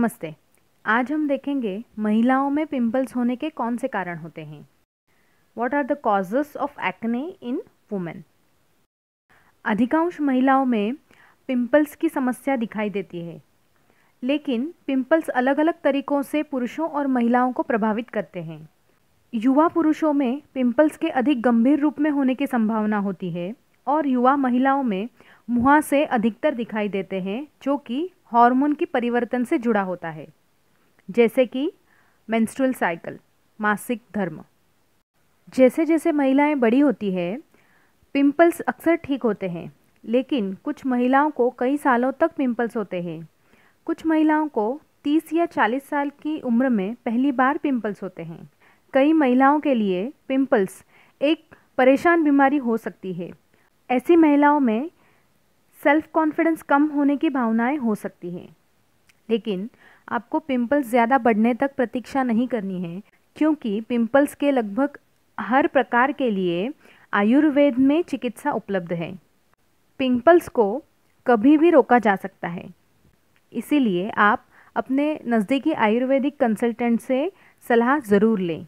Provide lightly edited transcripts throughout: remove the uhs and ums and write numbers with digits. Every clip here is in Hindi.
नमस्ते। आज हम देखेंगे महिलाओं में पिंपल्स होने के कौन से कारण होते हैं। What are the causes of acne in women? अधिकांश महिलाओं में पिंपल्स की समस्या दिखाई देती है, लेकिन पिंपल्स अलग अलग तरीकों से पुरुषों और महिलाओं को प्रभावित करते हैं। युवा पुरुषों में पिंपल्स के अधिक गंभीर रूप में होने की संभावना होती है और युवा महिलाओं में मुहासे अधिकतर दिखाई देते हैं, जो कि हार्मोन की परिवर्तन से जुड़ा होता है, जैसे कि मेंस्ट्रुअल साइकिल, मासिक धर्म। जैसे जैसे महिलाएं बड़ी होती है, पिंपल्स अक्सर ठीक होते हैं, लेकिन कुछ महिलाओं को कई सालों तक पिंपल्स होते हैं। कुछ महिलाओं को 30 या 40 साल की उम्र में पहली बार पिंपल्स होते हैं। कई महिलाओं के लिए पिंपल्स एक परेशान बीमारी हो सकती है। ऐसी महिलाओं में सेल्फ कॉन्फिडेंस कम होने की भावनाएं हो सकती हैं। लेकिन आपको पिंपल्स ज़्यादा बढ़ने तक प्रतीक्षा नहीं करनी है, क्योंकि पिंपल्स के लगभग हर प्रकार के लिए आयुर्वेद में चिकित्सा उपलब्ध है। पिंपल्स को कभी भी रोका जा सकता है, इसीलिए आप अपने नज़दीकी आयुर्वेदिक कंसल्टेंट से सलाह ज़रूर लें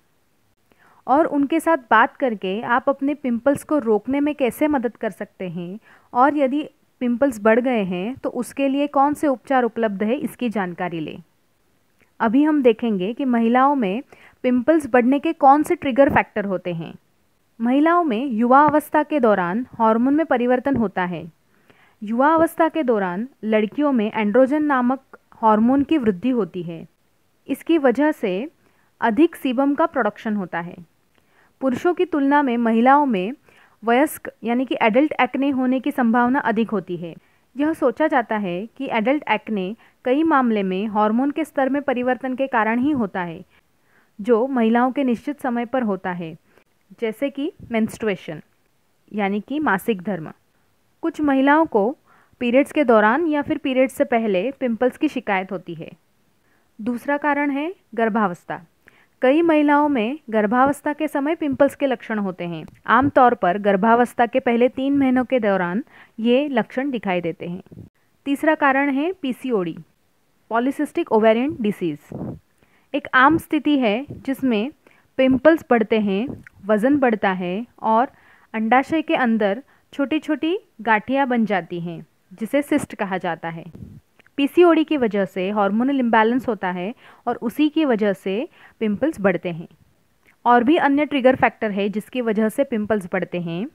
और उनके साथ बात करके आप अपने पिंपल्स को रोकने में कैसे मदद कर सकते हैं और यदि पिंपल्स बढ़ गए हैं तो उसके लिए कौन से उपचार उपलब्ध है, इसकी जानकारी लें। अभी हम देखेंगे कि महिलाओं में पिंपल्स बढ़ने के कौन से ट्रिगर फैक्टर होते हैं। महिलाओं में युवा अवस्था के दौरान हार्मोन में परिवर्तन होता है। युवा अवस्था के दौरान लड़कियों में एंड्रोजन नामक हार्मोन की वृद्धि होती है। इसकी वजह से अधिक सीबम का प्रोडक्शन होता है। पुरुषों की तुलना में महिलाओं में वयस्क यानी कि एडल्ट एक्ने होने की संभावना अधिक होती है। यह सोचा जाता है कि एडल्ट एक्ने कई मामले में हार्मोन के स्तर में परिवर्तन के कारण ही होता है, जो महिलाओं के निश्चित समय पर होता है, जैसे कि मेंस्ट्रुएशन यानी कि मासिक धर्म। कुछ महिलाओं को पीरियड्स के दौरान या फिर पीरियड्स से पहले पिंपल्स की शिकायत होती है। दूसरा कारण है गर्भावस्था। कई महिलाओं में गर्भावस्था के समय पिंपल्स के लक्षण होते हैं। आमतौर पर गर्भावस्था के पहले 3 महीनों के दौरान ये लक्षण दिखाई देते हैं। तीसरा कारण है पीसीओडी, पॉलीसिस्टिक ओवेरियन डिसीज़। एक आम स्थिति है जिसमें पिंपल्स बढ़ते हैं, वज़न बढ़ता है और अंडाशय के अंदर छोटी छोटी गांठियाँ बन जाती हैं, जिसे सिस्ट कहा जाता है। पीसीओडी की वजह से हार्मोनल इम्बैलेंस होता है और उसी की वजह से पिंपल्स बढ़ते हैं। और भी अन्य ट्रिगर फैक्टर है जिसकी वजह से पिंपल्स बढ़ते हैं।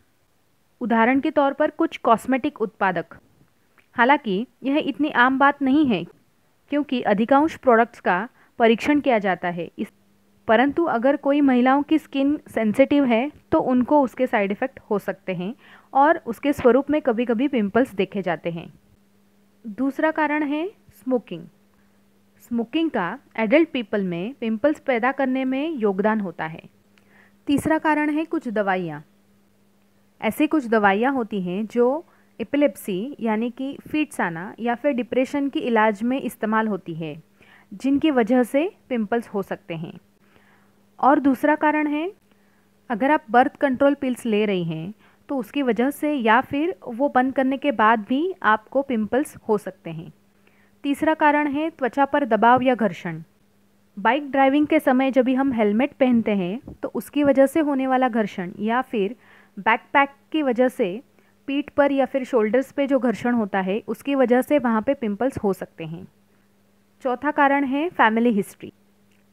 उदाहरण के तौर पर कुछ कॉस्मेटिक उत्पादक। हालांकि यह इतनी आम बात नहीं है, क्योंकि अधिकांश प्रोडक्ट्स का परीक्षण किया जाता है। परंतु अगर कोई महिलाओं की स्किन सेंसिटिव है तो उनको उसके साइड इफ़ेक्ट हो सकते हैं और उसके स्वरूप में कभी कभी पिंपल्स देखे जाते हैं। दूसरा कारण है स्मोकिंग। स्मोकिंग का एडल्ट पीपल में पिंपल्स पैदा करने में योगदान होता है। तीसरा कारण है कुछ दवाइयाँ। ऐसी कुछ दवाइयाँ होती हैं जो एपिलेप्सी यानी कि फिट्स आना या फिर डिप्रेशन की इलाज में इस्तेमाल होती है, जिनकी वजह से पिंपल्स हो सकते हैं। और दूसरा कारण है अगर आप बर्थ कंट्रोल पिल्स ले रही हैं तो उसकी वजह से या फिर वो बंद करने के बाद भी आपको पिंपल्स हो सकते हैं। तीसरा कारण है त्वचा पर दबाव या घर्षण। बाइक ड्राइविंग के समय जब भी हम हेलमेट पहनते हैं तो उसकी वजह से होने वाला घर्षण या फिर बैकपैक की वजह से पीठ पर या फिर शोल्डर्स पे जो घर्षण होता है उसकी वजह से वहाँ पे पिंपल्स हो सकते हैं। चौथा कारण है फैमिली हिस्ट्री।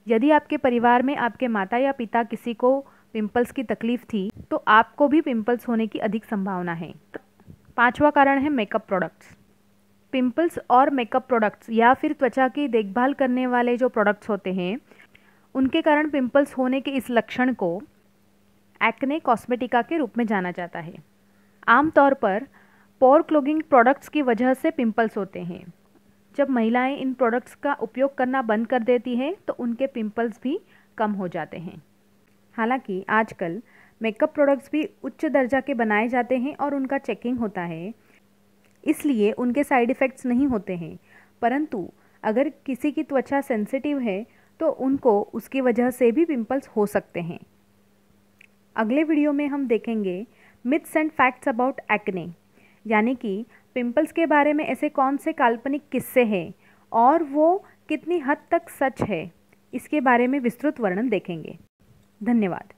यदि आपके परिवार में आपके माता या पिता किसी को पिंपल्स की तकलीफ थी तो आपको भी पिंपल्स होने की अधिक संभावना है। पांचवा कारण है मेकअप प्रोडक्ट्स। पिंपल्स और मेकअप प्रोडक्ट्स या फिर त्वचा की देखभाल करने वाले जो प्रोडक्ट्स होते हैं, उनके कारण पिंपल्स होने के इस लक्षण को एक्ने कॉस्मेटिका के रूप में जाना जाता है। आमतौर पर पोर क्लोगिंग प्रोडक्ट्स की वजह से पिंपल्स होते हैं। जब महिलाएं इन प्रोडक्ट्स का उपयोग करना बंद कर देती हैं तो उनके पिंपल्स भी कम हो जाते हैं। हालांकि आजकल मेकअप प्रोडक्ट्स भी उच्च दर्जा के बनाए जाते हैं और उनका चेकिंग होता है, इसलिए उनके साइड इफ़ेक्ट्स नहीं होते हैं। परंतु अगर किसी की त्वचा सेंसिटिव है तो उनको उसकी वजह से भी पिंपल्स हो सकते हैं। अगले वीडियो में हम देखेंगे myths and facts about acne, यानी कि पिंपल्स के बारे में ऐसे कौन से काल्पनिक किस्से हैं और वो कितनी हद तक सच है, इसके बारे में विस्तृत वर्णन देखेंगे। धन्यवाद।